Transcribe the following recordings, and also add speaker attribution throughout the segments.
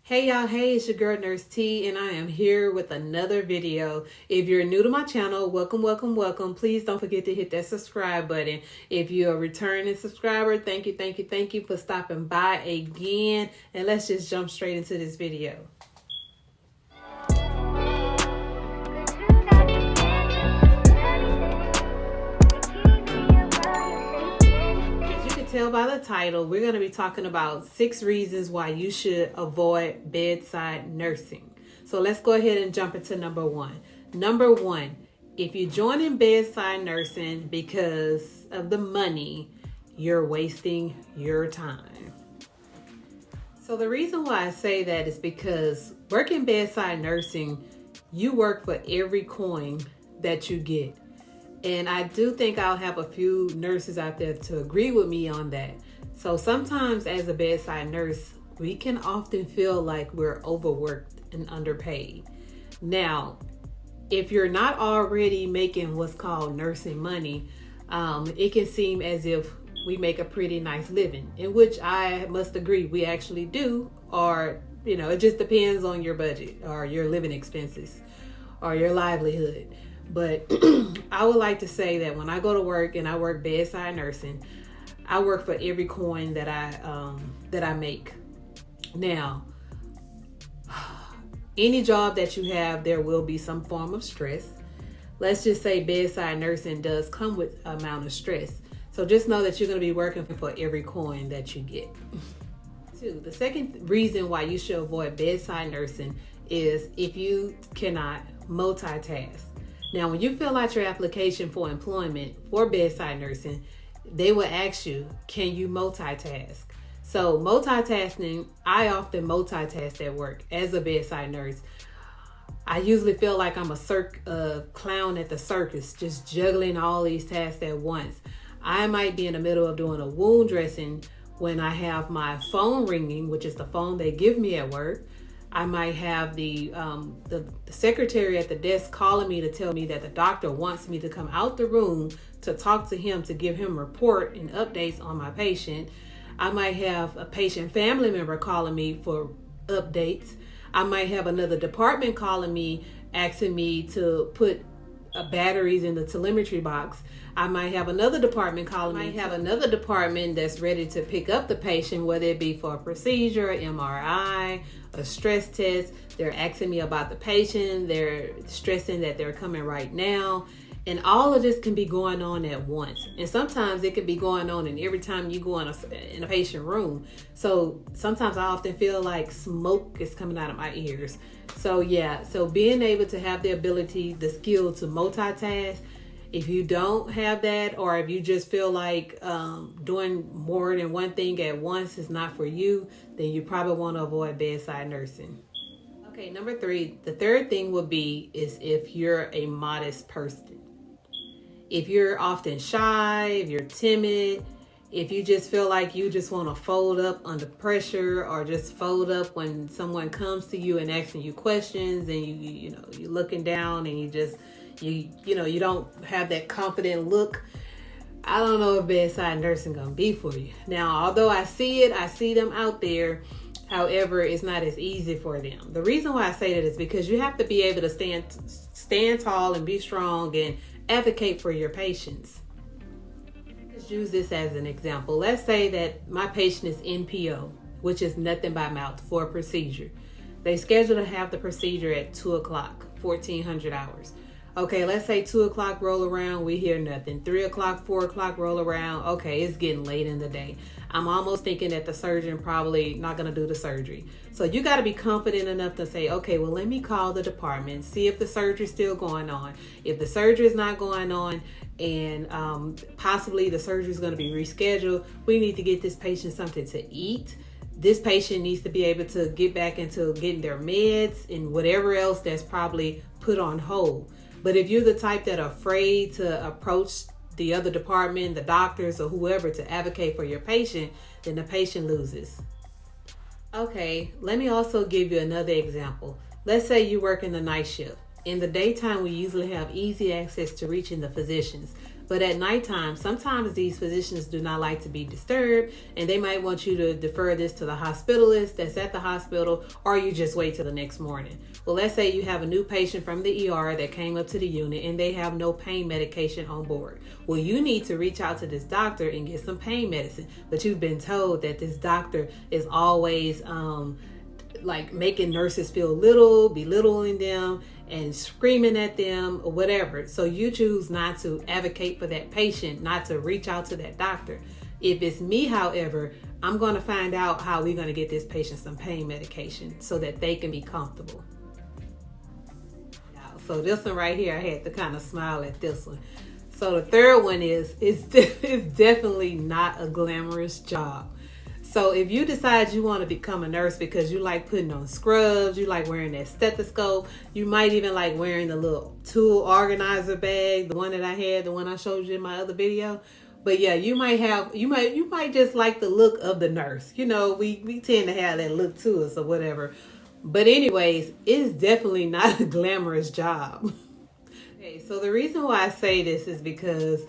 Speaker 1: Hey y'all, hey, it's your girl Nurse T, and I am here with another video. If you're new to my channel, welcome. Please don't forget to hit that subscribe button. If you're a returning subscriber, thank you for stopping by again. And let's just jump straight into this video. Tell by the title, we're going to be talking about 6 reasons why you should avoid bedside nursing. So let's go ahead and jump into number 1. Number 1, if you're joining bedside nursing because of the money, you're wasting your time. So the reason why I say that is because working bedside nursing, you work for every coin that you get. And I do think I'll have a few nurses out there to agree with me on that. So sometimes as a bedside nurse, we can often feel like we're overworked and underpaid. Now, if you're not already making what's called nursing money, it can seem as if we make a pretty nice living, in which I must agree we actually do, or, it just depends on your budget or your living expenses or your livelihood. But I would like to say that when I go to work and I work bedside nursing, I work for every coin that I make. Now, any job that you have, there will be some form of stress. Let's just say bedside nursing does come with an amount of stress. So just know that you're going to be working for every coin that you get. 2, the second reason why you should avoid bedside nursing is if you cannot multitask. Now, when you fill out your application for employment for bedside nursing, they will ask you, can you multitask? So multitasking, I often multitask at work as a bedside nurse. I usually feel like I'm a clown at the circus, just juggling all these tasks at once. I might be in the middle of doing a wound dressing when I have my phone ringing, which is the phone they give me at work. I might have the secretary at the desk calling me to tell me that the doctor wants me to come out the room to talk to him, to give him report and updates on my patient. I might have a patient family member calling me for updates. I might have another department calling me, asking me to put batteries in the telemetry box. I might have another department calling me. I might have another department that's ready to pick up the patient, whether it be for a procedure, MRI, a stress test. They're asking me about the patient. They're stressing that they're coming right now. And all of this can be going on at once. And sometimes it can be going on and every time you go in a patient room. So sometimes I often feel like smoke is coming out of my ears. So being able to have the ability, the skill to multitask, if you don't have that, or if you just feel like doing more than one thing at once is not for you, then you probably want to avoid bedside nursing. Okay, number 3, the third thing would be is if you're a modest person. If you're often shy, if you're timid, if you just feel like you just want to fold up under pressure, or just fold up when someone comes to you and asking you questions, and you're looking down and you don't have that confident look, I don't know if bedside nursing gonna be for you. Now, although I see them out there. However, it's not as easy for them. The reason why I say that is because you have to be able to stand tall and be strong and advocate for your patients. Let's use this as an example. Let's say that my patient is NPO, which is nothing by mouth, for a procedure. They schedule to have the procedure at 2 o'clock, 1400 hours. Okay, let's say 2 o'clock roll around, we hear nothing. 3 o'clock, 4 o'clock roll around. Okay, it's getting late in the day. I'm almost thinking that the surgeon probably not going to do the surgery. So you got to be confident enough to say, okay, well, let me call the department, see if the surgery is still going on. If the surgery is not going on and possibly the surgery is going to be rescheduled, we need to get this patient something to eat. This patient needs to be able to get back into getting their meds and whatever else that's probably put on hold. But if you're the type that are afraid to approach the other department, the doctors or whoever, to advocate for your patient, then the patient loses. Okay, let me also give you another example. Let's say you work in the night shift. In the daytime, we usually have easy access to reaching the physicians. But at nighttime, sometimes these physicians do not like to be disturbed, and they might want you to defer this to the hospitalist that's at the hospital, or you just wait till the next morning. Well, let's say you have a new patient from the ER that came up to the unit and they have no pain medication on board. Well, you need to reach out to this doctor and get some pain medicine, but you've been told that this doctor is always like making nurses feel little, belittling them, and screaming at them or whatever. So you choose not to advocate for that patient, not to reach out to that doctor. If it's me, however, I'm going to find out how we're going to get this patient some pain medication so that they can be comfortable. So this one right here, I had to kind of smile at this one. So the third one is, it's definitely not a glamorous job. So if you decide you want to become a nurse because you like putting on scrubs, you like wearing that stethoscope, you might even like wearing the little tool organizer bag, the one that I had, the one I showed you in my other video. But yeah, you might just like the look of the nurse. You know, we tend to have that look to us or whatever. But anyways, it's definitely not a glamorous job. Okay, so the reason why I say this is because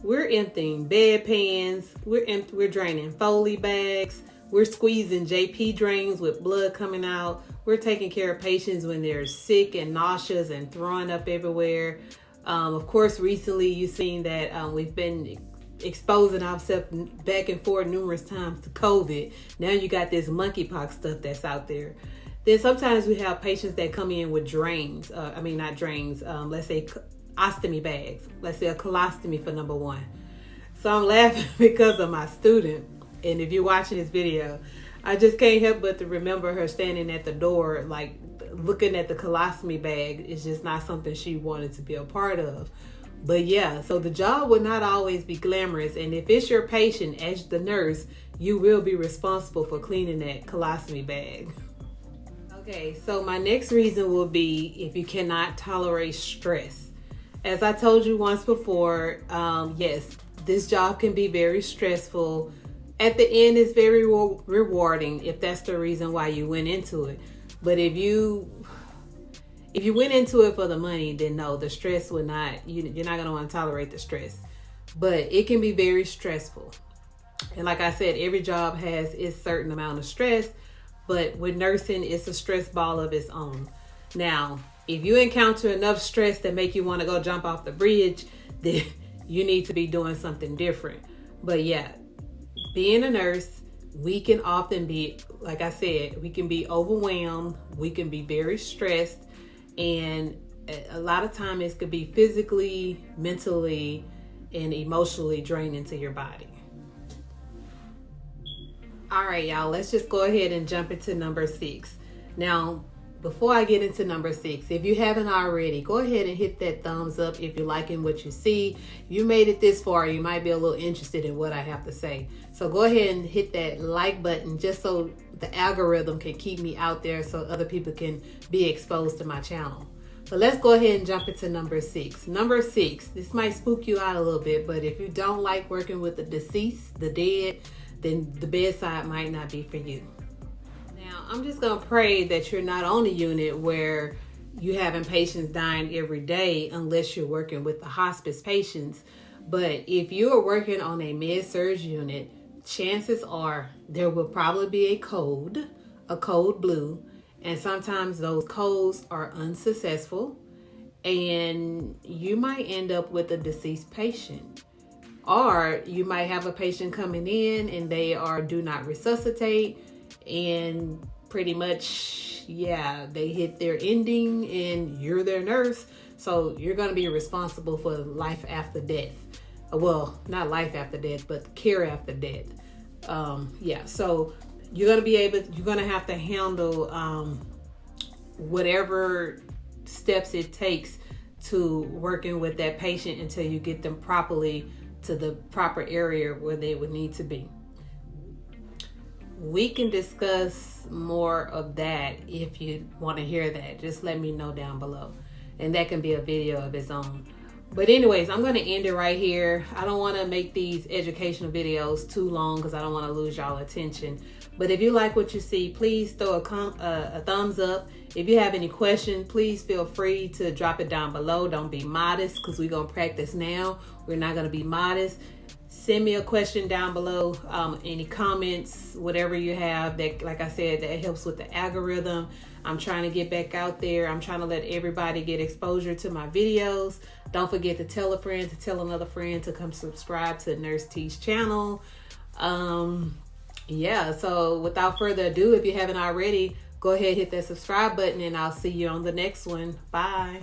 Speaker 1: we're emptying bedpans, we're draining Foley bags, we're squeezing JP drains with blood coming out, we're taking care of patients when they're sick and nauseous and throwing up everywhere. Of course, recently you've seen that we've been exposing ourselves back and forth numerous times to COVID. Now you got this monkeypox stuff that's out there. Then sometimes we have patients that come in with drains, not drains, let's say ostomy bags, let's say a colostomy for number one. So I'm laughing because of my student, and if you're watching this video, I just can't help but to remember her standing at the door, like looking at the colostomy bag. It's just not something she wanted to be a part of. But yeah, so the job will not always be glamorous, and if it's your patient, as the nurse, you will be responsible for cleaning that colostomy bag. Okay, so my next reason will be if you cannot tolerate stress. As I told you once before, yes, this job can be very stressful. At the end, it's very rewarding if that's the reason why you went into it. But if you went into it for the money, then no, the stress would not, you're not going to want to tolerate the stress. But it can be very stressful. And like I said, every job has its certain amount of stress, but with nursing, it's a stress ball of its own. Now, if you encounter enough stress that make you want to go jump off the bridge, then you need to be doing something different. But yeah, being a nurse, we can often be, like I said, we can be overwhelmed. We can be very stressed. And a lot of time it could be physically, mentally, and emotionally draining to your body. All right, y'all, let's just go ahead and jump into number 6. Now, before I get into number 6, if you haven't already, go ahead and hit that thumbs up if you're liking what you see. If you made it this far, you might be a little interested in what I have to say. So go ahead and hit that like button just so the algorithm can keep me out there so other people can be exposed to my channel. So let's go ahead and jump into number 6. Number 6, this might spook you out a little bit, but if you don't like working with the deceased, the dead, then the bedside might not be for you. Now, I'm just going to pray that you're not on a unit where you're having patients dying every day unless you're working with the hospice patients. But if you are working on a med-surg unit, chances are there will probably be a code blue, and sometimes those codes are unsuccessful, and you might end up with a deceased patient. Or you might have a patient coming in and they are do not resuscitate, and pretty much, yeah, they hit their ending and you're their nurse. So you're going to be responsible for life after death. Well, not life after death, but care after death. Yeah, so you're going to have to handle whatever steps it takes to working with that patient until you get them properly to the proper area where they would need to be. We can discuss more of that if you want to hear that. Just let me know down below, and that can be a video of its own. But anyways, I'm going to end it right here. I don't want to make these educational videos too long because I don't want to lose y'all attention. But if you like what you see, please throw a thumbs up. If you have any questions, please feel free to drop it down below. Don't be modest, because we're going to practice now. We're not going to be modest. Send me a question down below, any comments, whatever you have that, like I said, that helps with the algorithm. I'm trying to get back out there. I'm trying to let everybody get exposure to my videos. Don't forget to tell a friend, to tell another friend to come subscribe to Nursetee's channel. Yeah, so without further ado, if you haven't already, go ahead, hit that subscribe button, and I'll see you on the next one. Bye.